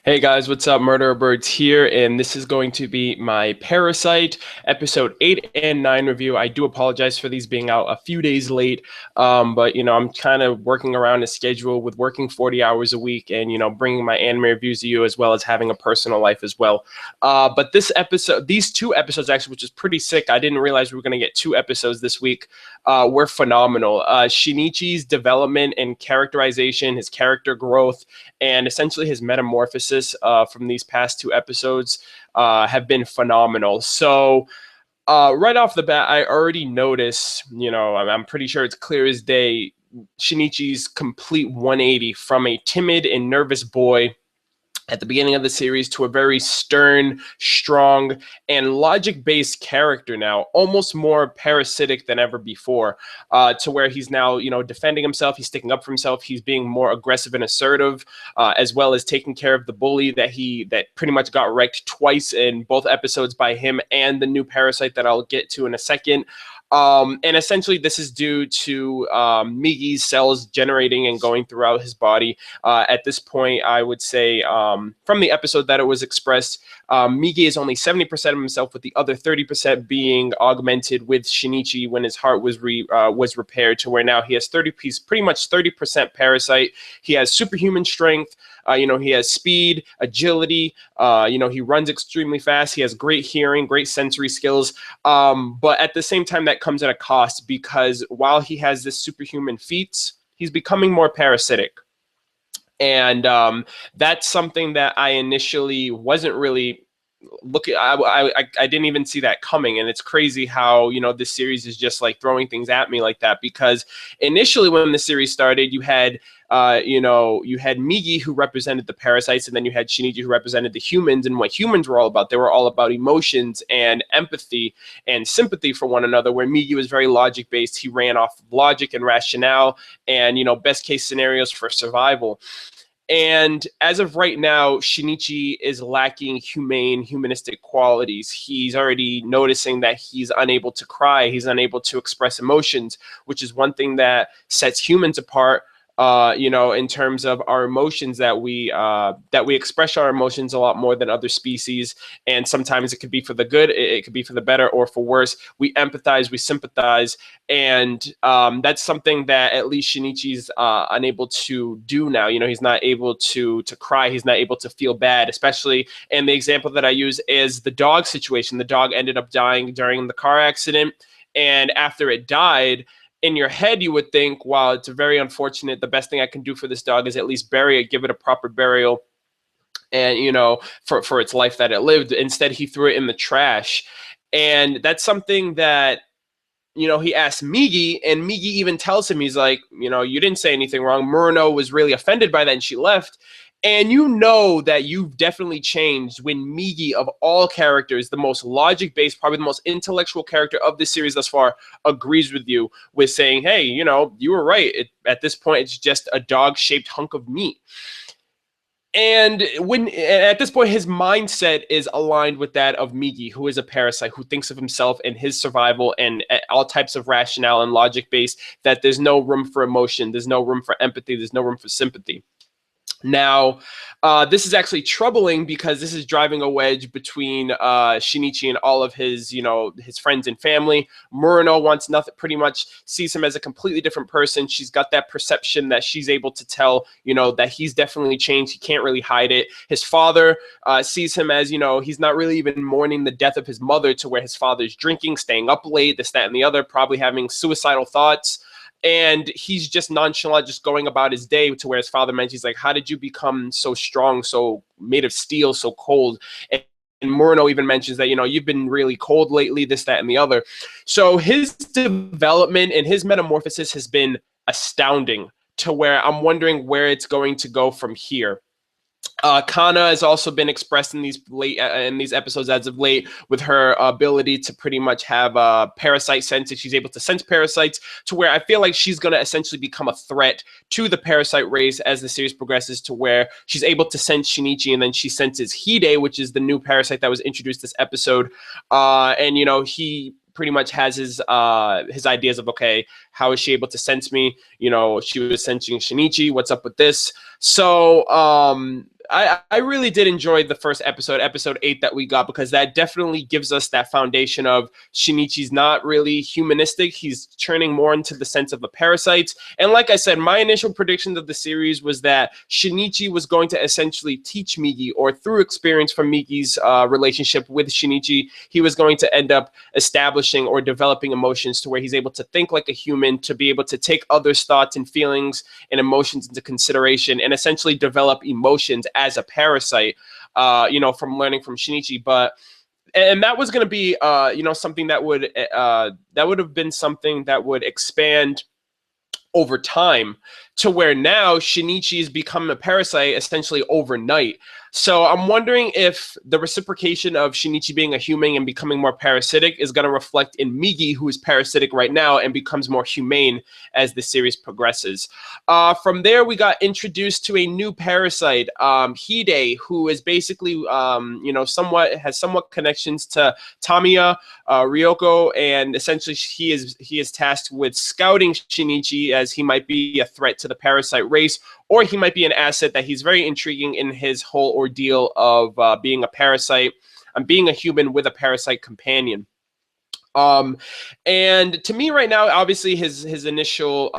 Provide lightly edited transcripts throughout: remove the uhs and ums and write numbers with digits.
Hey guys, what's up? MurderofBirds here, and this is going to be my Parasite episode 8 and 9 review. I do apologize for these being out a few days late, but I'm kind of working around a schedule with working 40 hours a week and bringing my anime reviews to you as well as having a personal life as well. But these two episodes actually, which is pretty sick. I didn't realize we were going to get two episodes this week. Were phenomenal. Shinichi's development and characterization, his character growth, and essentially his metamorphosis from these past two episodes have been phenomenal. So right off the bat, I already notice, I'm pretty sure it's clear as day, Shinichi's complete 180 from a timid and nervous boy at the beginning of the series to a very stern, strong, and logic-based character now, almost more parasitic than ever before, to where he's now, defending himself, he's sticking up for himself, he's being more aggressive and assertive, as well as taking care of the bully that pretty much got wrecked twice in both episodes by him and the new parasite that I'll get to in a second. And essentially, this is due to Migi's cells generating and going throughout his body. At this point, I would say from the episode that it was expressed, Migi is only 70% of himself, with the other 30% being augmented with Shinichi when his heart was repaired, to where now he's pretty much 30% parasite. He has superhuman strength. He has speed, agility. He runs extremely fast. He has great hearing, great sensory skills. But at the same time, that comes at a cost, because while he has this superhuman feats, he's becoming more parasitic. And that's something that I initially wasn't really looking. I didn't even see that coming, and it's crazy how this series is just like throwing things at me like that. Because initially, when the series started, you had Migi, who represented the parasites, and then you had Shinichi, who represented the humans. And what humans were all about, they were all about emotions and empathy and sympathy for one another, where Migi was very logic based. He ran off logic and rationale and best case scenarios for survival. And as of right now, Shinichi is lacking humanistic qualities. He's already noticing that he's unable to cry. He's unable to express emotions, which is one thing that sets humans apart. In terms of our emotions, that we express our emotions a lot more than other species. And sometimes it could be for the good, it could be for the better, or for worse. We empathize, we sympathize. And that's something that at least Shinichi's unable to do now. He's not able to cry. He's not able to feel bad, especially. And the example that I use is the dog situation. The dog ended up dying during the car accident. And after it died, in your head, you would think, wow, it's very unfortunate. The best thing I can do for this dog is at least bury it, give it a proper burial, and, for its life that it lived. Instead, he threw it in the trash. And that's something that, he asked Migi, and Migi even tells him, he's like, you didn't say anything wrong. Murano was really offended by that, and she left. And that you've definitely changed when Migi, of all characters, the most logic-based, probably the most intellectual character of this series thus far, agrees with you with saying, hey, you were right. At this point, it's just a dog-shaped hunk of meat. And at this point, his mindset is aligned with that of Migi, who is a parasite, who thinks of himself and his survival and all types of rationale and logic-based, that there's no room for emotion, there's no room for empathy, there's no room for sympathy. Now, this is actually troubling, because this is driving a wedge between Shinichi and all of his, his friends and family. Murano wants nothing, pretty much sees him as a completely different person. She's got that perception that she's able to tell, that he's definitely changed. He can't really hide it. His father sees him as, he's not really even mourning the death of his mother, to where his father's drinking, staying up late, this, that, and the other, probably having suicidal thoughts. And he's just nonchalant, just going about his day, to where his father mentions, he's like, how did you become so strong, so made of steel, so cold? And Murano even mentions that, you've been really cold lately, this, that, and the other. So his development and his metamorphosis has been astounding, to where I'm wondering where it's going to go from here. Kana has also been expressed in these episodes as of late, with her ability to pretty much have a parasite sense. She's able to sense parasites, to where I feel like she's going to essentially become a threat to the parasite race as the series progresses, to where she's able to sense Shinichi, and then she senses Hide, which is the new parasite that was introduced this episode. And he pretty much has his ideas of, okay, how is she able to sense me? She was sensing Shinichi. What's up with this? So I really did enjoy the first episode, episode 8 that we got, because that definitely gives us that foundation of Shinichi's not really humanistic. He's turning more into the sense of a parasite. And like I said, my initial prediction of the series was that Shinichi was going to essentially teach Migi, or through experience from Migi's relationship with Shinichi, he was going to end up establishing or developing emotions to where he's able to think like a human, to be able to take others' thoughts and feelings and emotions into consideration, and essentially develop emotions as a parasite, from learning from Shinichi. And that was going to be, something that would have been something that would expand over time, to where now Shinichi is becoming a parasite essentially overnight. So I'm wondering if the reciprocation of Shinichi being a human and becoming more parasitic is going to reflect in Migi, who is parasitic right now and becomes more humane as the series progresses. From there, we got introduced to a new parasite, Hide, who is basically, somewhat connections to Tamiya, Ryoko, and essentially he is tasked with scouting Shinichi, as he might be a threat to the parasite race, or he might be an asset that he's very intriguing in his whole ordeal of being a parasite and being a human with a parasite companion. And to me right now, obviously his initial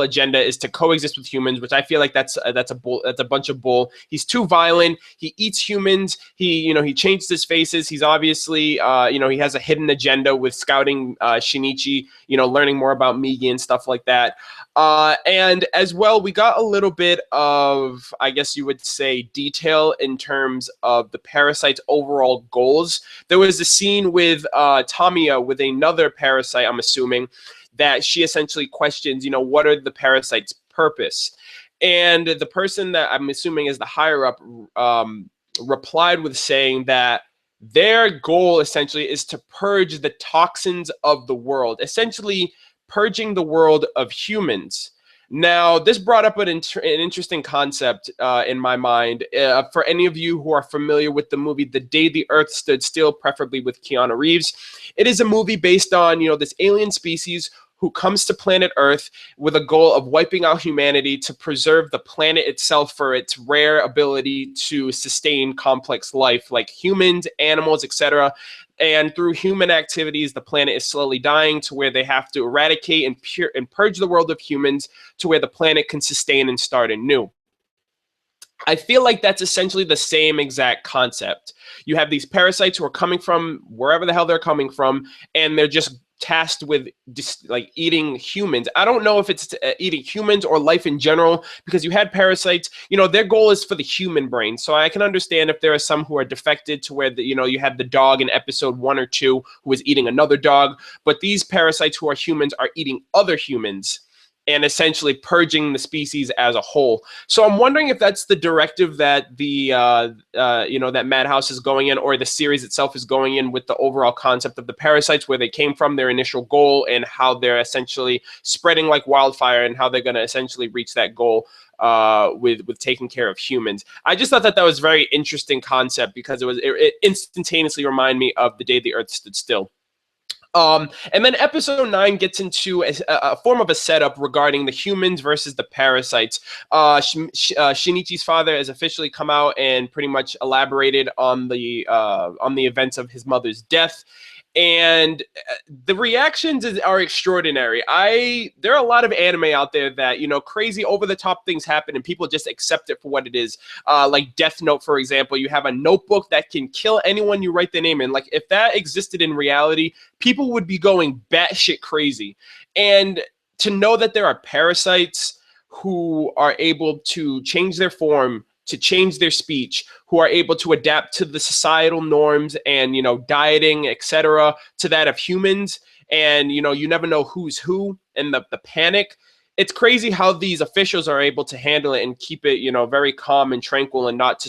agenda is to coexist with humans, which I feel like that's a bunch of bull. He's too violent. He eats humans. He changes his faces. He's obviously, he has a hidden agenda with scouting Shinichi, learning more about Migi and stuff like that. And as well, we got a little bit of, I guess you would say, detail in terms of the parasite's overall goals. There was a scene with Tamiya with another parasite, I'm assuming, that she essentially questions, what are the parasite's purpose? And the person that I'm assuming is the higher up replied with saying that their goal essentially is to purge the toxins of the world, essentially purging the world of humans. Now, this brought up an interesting concept in my mind. For any of you who are familiar with the movie The Day the Earth Stood Still, preferably with Keanu Reeves, it is a movie based on, this alien species who comes to planet Earth with a goal of wiping out humanity to preserve the planet itself for its rare ability to sustain complex life, like humans, animals, etc. And through human activities, the planet is slowly dying, to where they have to eradicate and purge the world of humans to where the planet can sustain and start anew. I feel like that's essentially the same exact concept. You have these parasites who are coming from wherever the hell they're coming from, and they're just tasked with just like eating humans. I don't know if it's eating humans or life in general, because you had parasites, their goal is for the human brain. So I can understand if there are some who are defected to where you had the dog in episode 1 or 2 who was eating another dog, but these parasites who are humans are eating other humans and essentially purging the species as a whole. So I'm wondering if that's the directive that that Madhouse is going in, or the series itself is going in, with the overall concept of the parasites, where they came from, their initial goal, and how they're essentially spreading like wildfire, and how they're going to essentially reach that goal with taking care of humans. I just thought that was a very interesting concept, because it instantaneously reminded me of The Day the Earth Stood Still. And then episode 9 gets into a form of a setup regarding the humans versus the parasites. Shinichi's father has officially come out and pretty much elaborated on the events of his mother's death. And the reactions are extraordinary. There are a lot of anime out there that, crazy over-the-top things happen and people just accept it for what it is. Like Death Note, for example. You have a notebook that can kill anyone you write their name in. Like, if that existed in reality, people would be going batshit crazy. And to know that there are parasites who are able to change their form, to change their speech, who are able to adapt to the societal norms and, dieting, etc., to that of humans. And, you never know who's who, and the panic. It's crazy how these officials are able to handle it and keep it, very calm and tranquil, and not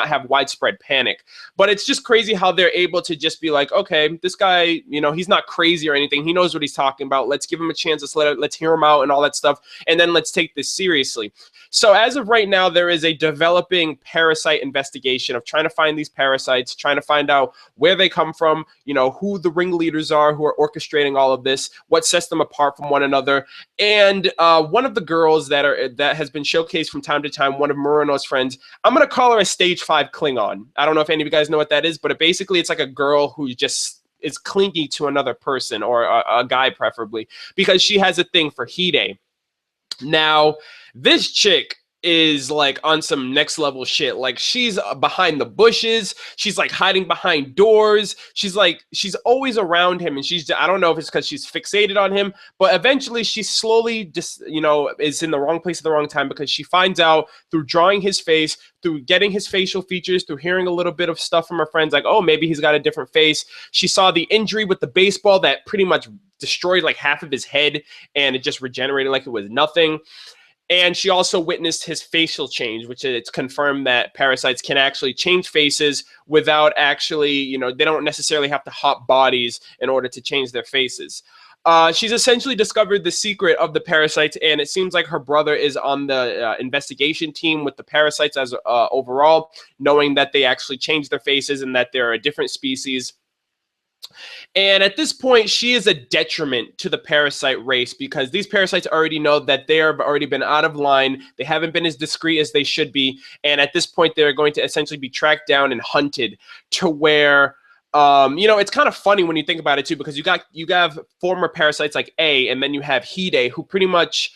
have widespread panic. But it's just crazy how they're able to just be like, okay, this guy, he's not crazy or anything. He knows what he's talking about. Let's give him a chance. Let's hear him out and all that stuff. And then let's take this seriously. So as of right now, there is a developing parasite investigation of trying to find these parasites, trying to find out where they come from, who the ringleaders are who are orchestrating all of this, what sets them apart from one another. And one of the girls that has been showcased from time to time, one of Murano's friends, I'm gonna call her a stage 5 Klingon. I don't know if any of you guys know what that is, but basically it's like a girl who just is clingy to another person, or a guy preferably, because she has a thing for Hide. Now, this chick is like on some next level shit. Like, she's behind the bushes, she's like hiding behind doors, she's always around him, and I don't know if it's because she's fixated on him, but eventually she slowly just, you know, is in the wrong place at the wrong time, because she finds out through drawing his face, through getting his facial features, through hearing a little bit of stuff from her friends, like, oh, maybe he's got a different face. She saw the injury with the baseball that pretty much destroyed like half of his head, and it just regenerated like it was nothing. And she also witnessed his facial change, which it's confirmed that parasites can actually change faces without actually, you know, they don't necessarily have to hop bodies in order to change their faces. She's essentially discovered the secret of the parasites, and it seems like her brother is on the investigation team with the parasites as overall, knowing that they actually change their faces and that they're a different species. And at this point, she is a detriment to the parasite race, because these parasites already know that they have already been out of line. They haven't been as discreet as they should be. And at this point, they're going to essentially be tracked down and hunted to where, you know, it's kind of funny when you think about it too, because you have former parasites like A, and then you have Hide, who pretty much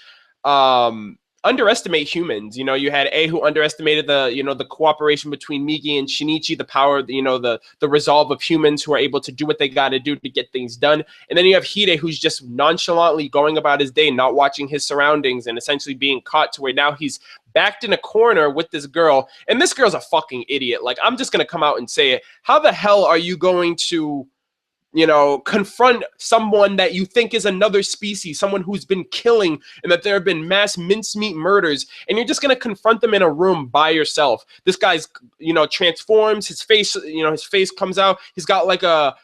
underestimate humans. You know, you had A, who underestimated the cooperation between Migi and Shinichi, the power, the resolve of humans who are able to do what they got to do to get things done. And then you have Hide, who's just nonchalantly going about his day, not watching his surroundings, and essentially being caught to where now he's backed in a corner with this girl. And this girl's a fucking idiot. Like, I'm just going to come out and say it. How the hell are you going to, you know, confront someone that you think is another species, someone who's been killing, and that there have been mass mincemeat murders, and you're just going to confront them in a room by yourself? This guy's, you know, transforms, his face, you know, his face comes out. He's got like a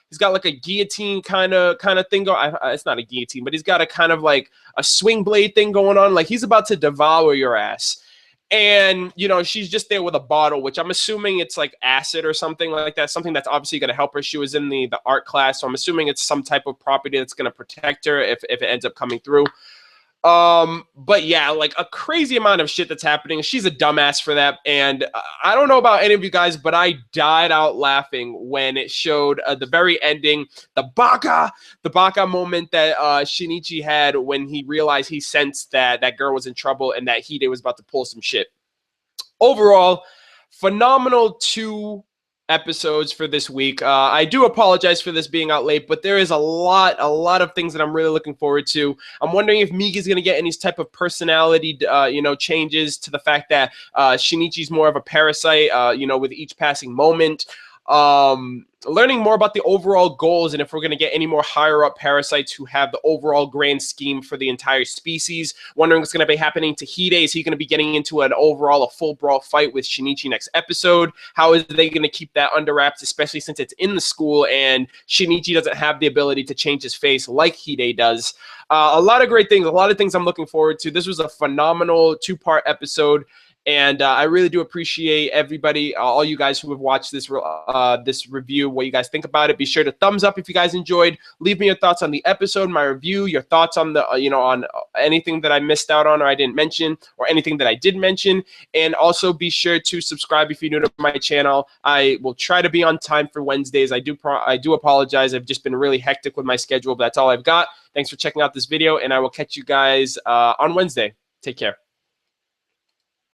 guillotine kind of thing going. It's not a guillotine, but he's got a kind of like a swing blade thing going on. Like, he's about to devour your ass. And, you know, she's just there with a bottle, which I'm assuming it's like acid or something like that, something that's obviously going to help her. She was in the art class, so I'm assuming it's some type of property that's going to protect her if it ends up coming through. But yeah, like a crazy amount of shit that's happening. She's a dumbass for that. And I don't know about any of you guys, but I died out laughing when it showed the very ending, the baka moment that Shinichi had when he realized, he sensed that that girl was in trouble and that Hide was about to pull some shit. Overall, phenomenal 2 episodes for this week. I do apologize for this being out late, but there is a lot of things that I'm really looking forward to. I'm wondering if Migi's going to get any type of personality, you know, changes to the fact that Shinichi's more of a parasite, you know, with each passing moment. Learning more about the overall goals, and if we're going to get any more higher up parasites who have the overall grand scheme for the entire species. Wondering what's going to be happening to Hide. Is he going to be getting into a full brawl fight with Shinichi next episode? How is they going to keep that under wraps, especially since it's in the school and Shinichi doesn't have the ability to change his face like Hide does? A lot of great things, a lot of things I'm looking forward to. This was a phenomenal 2-part episode. And I really do appreciate everybody, all you guys who have watched this this review, what you guys think about it. Be sure to thumbs up if you guys enjoyed. Leave me your thoughts on the episode, my review, your thoughts on the, you know, on anything that I missed out on or I didn't mention, or anything that I did mention. And also be sure to subscribe if you're new to my channel. I will try to be on time for Wednesdays. I do apologize. I've just been really hectic with my schedule, but that's all I've got. Thanks for checking out this video, and I will catch you guys on Wednesday. Take care.